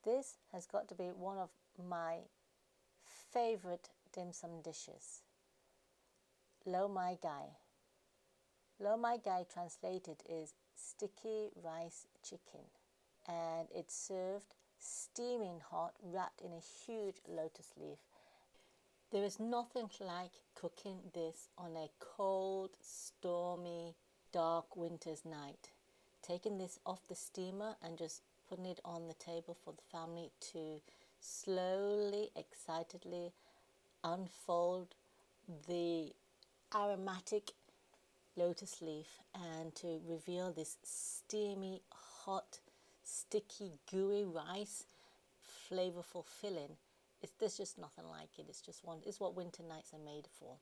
This has got to be one of my favorite dim sum dishes. Lo Mai Gai. Lo Mai Gai translated is sticky rice chicken, and it's served steaming hot, wrapped in a huge lotus leaf. There is nothing like cooking this on a cold, stormy, dark winter's night. Taking this off the steamer and just putting it on the table for the family to slowly, excitedly unfold the aromatic lotus leaf and to reveal this steamy, hot, sticky, gooey rice, flavorful filling. There's just nothing like it. It's what winter nights are made for.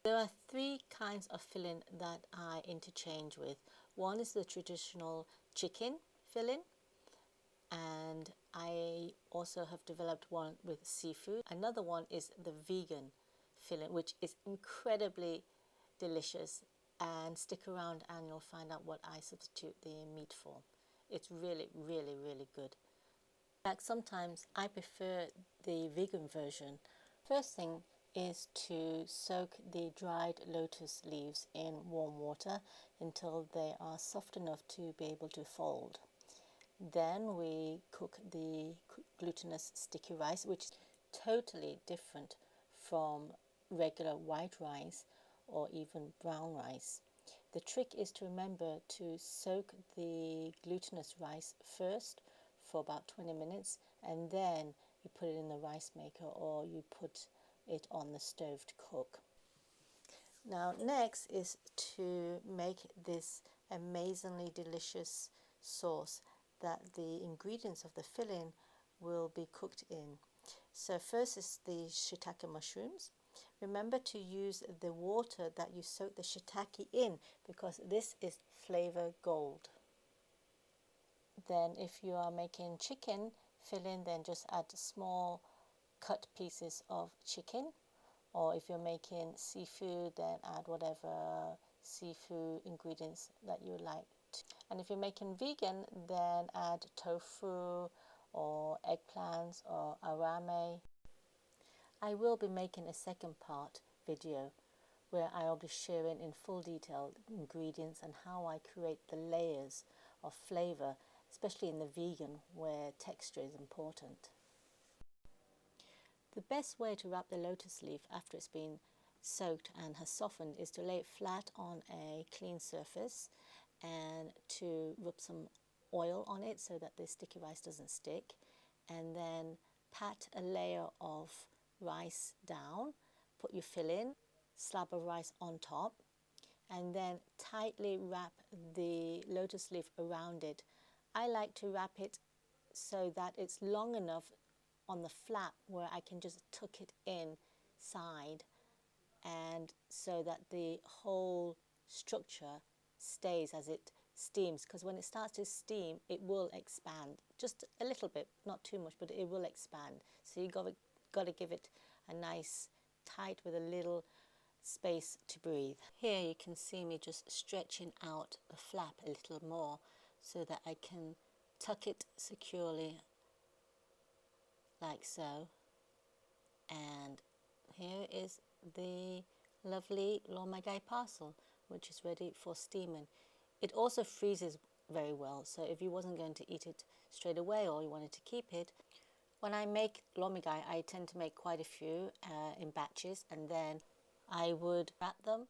There are three kinds of filling that I interchange with. One is the traditional chicken filling, and I also have developed one with seafood. Another one is the vegan filling, which is incredibly delicious, and stick around and you'll find out what I substitute the meat for. It's really, really, really good. In fact, sometimes I prefer the vegan version. First thing is to soak the dried lotus leaves in warm water until they are soft enough to be able to fold. Then we cook the glutinous sticky rice, which is totally different from regular white rice or even brown rice. The trick is to remember to soak the glutinous rice first for about 20 minutes, and then you put it in the rice maker or you put it on the stove to cook. Now next is to make this amazingly delicious sauce that the ingredients of the filling will be cooked in. So first is the shiitake mushrooms. Remember to use the water that you soak the shiitake in, because this is flavor gold. Then if you are making chicken filling, then just add small cut pieces of chicken, or if you're making seafood, then add whatever seafood ingredients that you like. And if you're making vegan, then add tofu or eggplants or arame. I will be making a second part video where I'll be sharing in full detail ingredients and how I create the layers of flavor, especially in the vegan where texture is important. The best way to wrap the lotus leaf after it's been soaked and has softened is to lay it flat on a clean surface and to rub some oil on it so that the sticky rice doesn't stick, and then pat a layer of rice down, put your filling, slab of rice on top, and then tightly wrap the lotus leaf around it. I like to wrap it so that it's long enough on the flap where I can just tuck it inside, and so that the whole structure stays as it steams, because when it starts to steam it will expand just a little bit, not too much, but it will expand. So you got to give it a nice tight with a little space to breathe. Here you can see me just stretching out the flap a little more so that I can tuck it securely like so. And here is the lovely Lo Mai Gai parcel, which is ready for steaming. It also freezes very well, so if you wasn't going to eat it straight away or you wanted to keep it, when I make Lo Mai Gai, I tend to make quite a few in batches, and then I would wrap them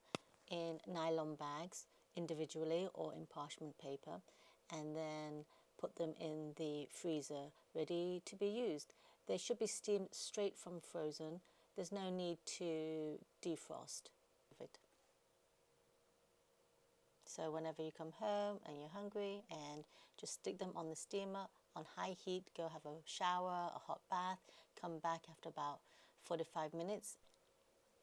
in nylon bags individually or in parchment paper, and then put them in the freezer ready to be used. They should be steamed straight from frozen. There's no need to defrost it. So whenever you come home and you're hungry, and just stick them on the steamer on high heat, go have a shower, a hot bath, come back after about 45 minutes,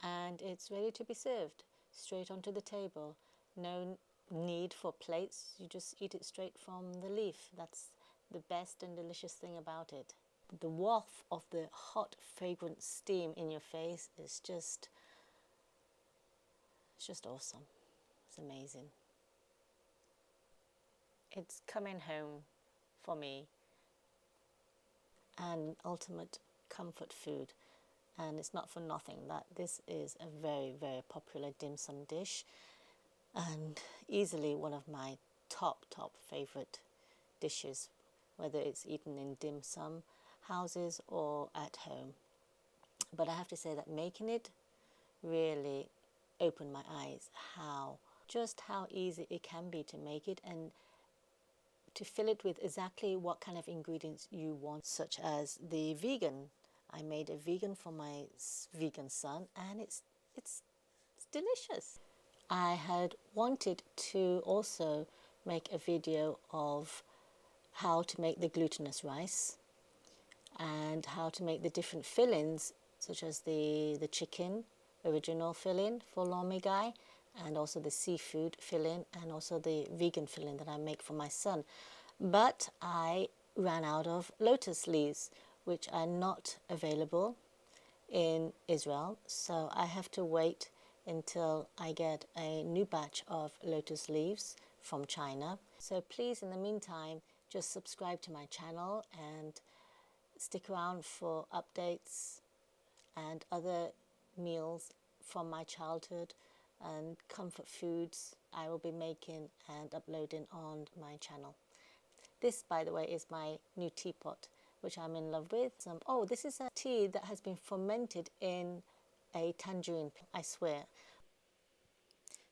and it's ready to be served straight onto the table. No need for plates, you just eat it straight from the leaf. That's the best and delicious thing about it. The waft of the hot, fragrant steam in your face is just awesome. It's amazing. It's coming home for me. and ultimate comfort food. And it's not for nothing that this is a very, very popular dim sum dish, and easily one of my top favorite dishes, whether it's eaten in dim sum houses or at home. But I have to say that making it really opened my eyes how easy it can be to make it, and to fill it with exactly what kind of ingredients you want, such as the vegan. I made a vegan for my vegan son, and it's delicious. I had wanted to also make a video of how to make the glutinous rice and how to make the different fillings, such as the chicken original filling for Lo Mai Gai, and also the seafood filling, and also the vegan filling that I make for my son. But I ran out of lotus leaves, which are not available in Israel, so I have to wait until I get a new batch of lotus leaves from China. So please, in the meantime, just subscribe to my channel and stick around for updates and other meals from my childhood and comfort foods I will be making and uploading on my channel. This, by the way, is my new teapot, which I'm in love with. Oh, this is a tea that has been fermented in a tangerine, I swear.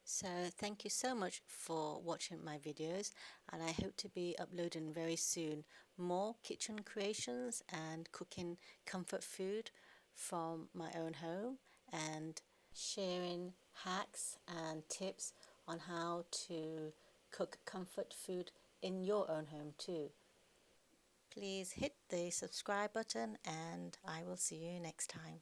So thank you so much for watching my videos, and I hope to be uploading very soon more kitchen creations and cooking comfort food from my own home, and sharing hacks and tips on how to cook comfort food in your own home too. Please hit the subscribe button, and I will see you next time.